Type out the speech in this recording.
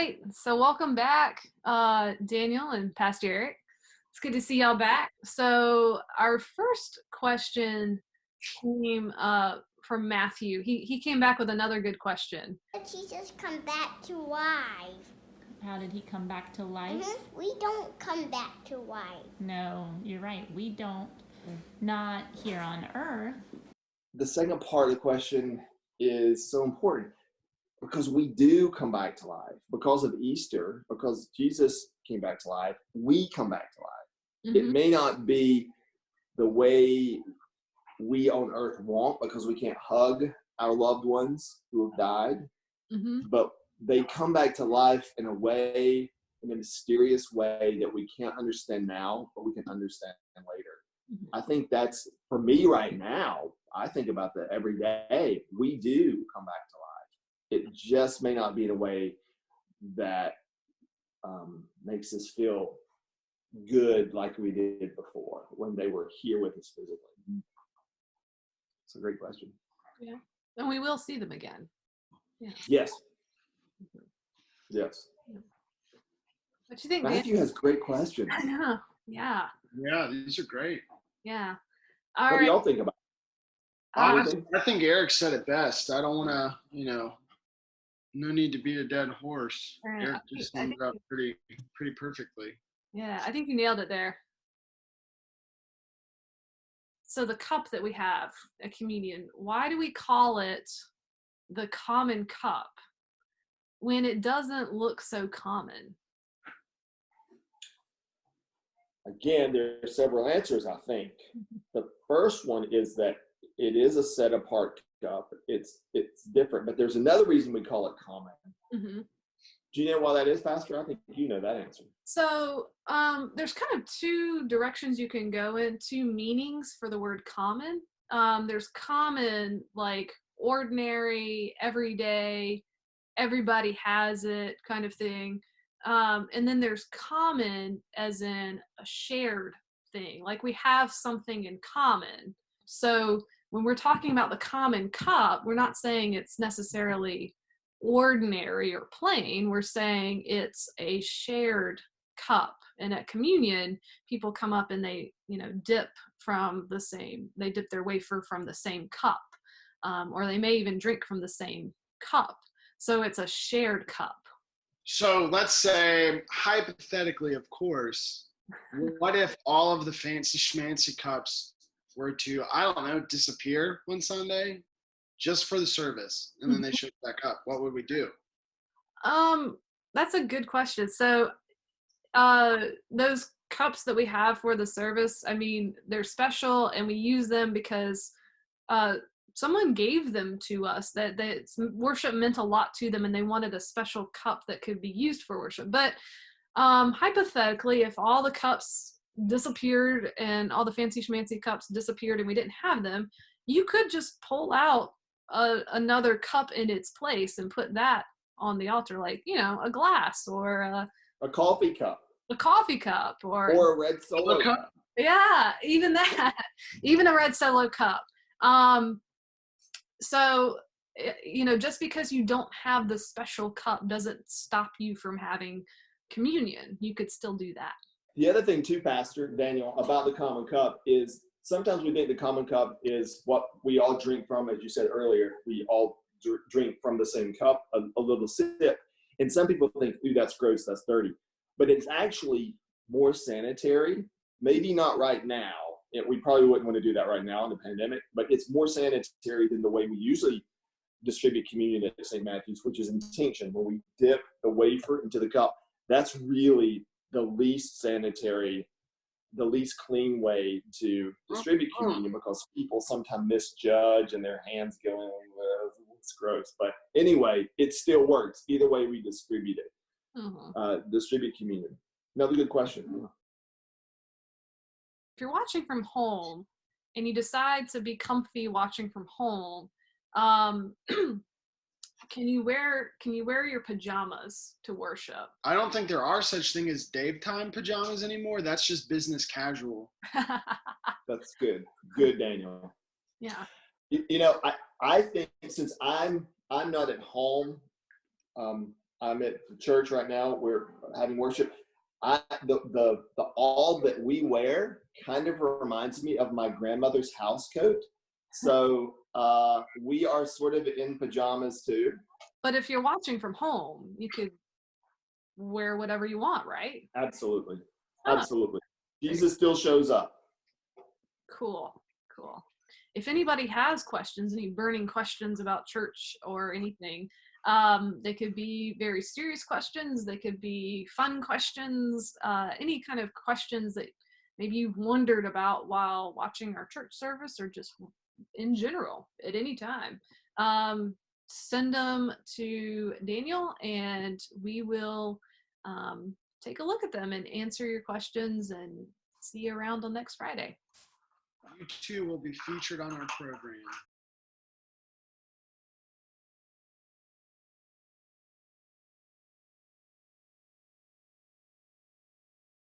right, so welcome back, Daniel and Pastor Eric. It's good to see y'all back. So our first question came from Matthew. He came back with another good question. Did Jesus come back to life? How did he come back to life? We don't come back to life. No, you're right. We don't. Not here on earth. The second part of the question is so important because we do come back to life. Because of Easter, because Jesus came back to life, we come back to life. It may not be the way we on earth want because we can't hug our loved ones who have died, but they come back to life in a way, in a mysterious way that we can't understand now, but we can understand later. I think that's, for me right now, I think about that every day. We do come back to life. It just may not be in a way that makes us feel good like we did before when they were here with us physically. It's a great question. Yeah, and we will see them again. Yeah. Yes. Yes. What do you think, Matthew has great questions. I know. Yeah. Yeah, these are great. Yeah. What do y'all think about it? I think Eric said it best. I don't want to, no need to beat a dead horse. Right. Eric just summed it up pretty perfectly. Yeah, I think you nailed it there. So the cup that we have at communion, why do we call it the common cup when it doesn't look so common? Again, there are several answers, I think. The first one is that it is a set apart cup. It's different, but there's another reason we call it common. Do you know why that is, Pastor? I think you know that answer. So there's kind of two directions you can go in, two meanings for the word common. There's common, like ordinary, everyday, everybody has it kind of thing. And then there's common as in a shared thing, like we have something in common. So when we're talking about the common cup, we're not saying it's necessarily ordinary or plain. We're saying it's a shared cup. And at communion, people come up and they, dip their wafer from the same cup, or they may even drink from the same cup. So it's a shared cup. So let's say, hypothetically, of course, what if all of the fancy schmancy cups were to, disappear one Sunday just for the service, and then they show back up? What would we do? That's a good question. So those cups that we have for the service, they're special, and we use them because someone gave them to us, that worship meant a lot to them, and they wanted a special cup that could be used for worship. But hypothetically, if all the cups disappeared and all the fancy schmancy cups disappeared and we didn't have them, you could just pull out another cup in its place and put that on the altar, like, a glass or a coffee cup. A coffee cup or a red Solo cup. Yeah, even that. Even a red Solo cup. So, just because you don't have the special cup doesn't stop you from having communion. You could still do that. The other thing too, Pastor Daniel, about the common cup is sometimes we think the common cup is what we all drink from. As you said earlier, we all drink from the same cup, a little sip. And some people think, ooh, that's gross, that's dirty. But it's actually more sanitary. Maybe not right now. We probably wouldn't want to do that right now in the pandemic, but it's more sanitary than the way we usually distribute communion at St. Matthew's, which is intention. When we dip the wafer into the cup, that's really the least sanitary, the least clean way to distribute communion, because people sometimes misjudge and their hands go in, it's gross. But anyway, it still works. Either way we distribute it, distribute communion. Another good question. If you're watching from home and you decide to be comfy watching from home, can you wear your pajamas to worship? I don't think there are such thing as daytime pajamas anymore. That's just business casual. That's good. Good, Daniel. Yeah. I think since I'm not at home, I'm at the church right now. We're having worship. The all that we wear kind of reminds me of my grandmother's house coat. So we are sort of in pajamas too. But if you're watching from home, you could wear whatever you want, right? Absolutely. Oh, Absolutely. Jesus still shows up. cool. If anybody has questions, any burning questions about church or anything, they could be very serious questions. They could be fun questions, any kind of questions that maybe you've wondered about while watching our church service or just in general at any time. Send them to Daniel and we will take a look at them and answer your questions and see you around on next Friday. You too will be featured on our program.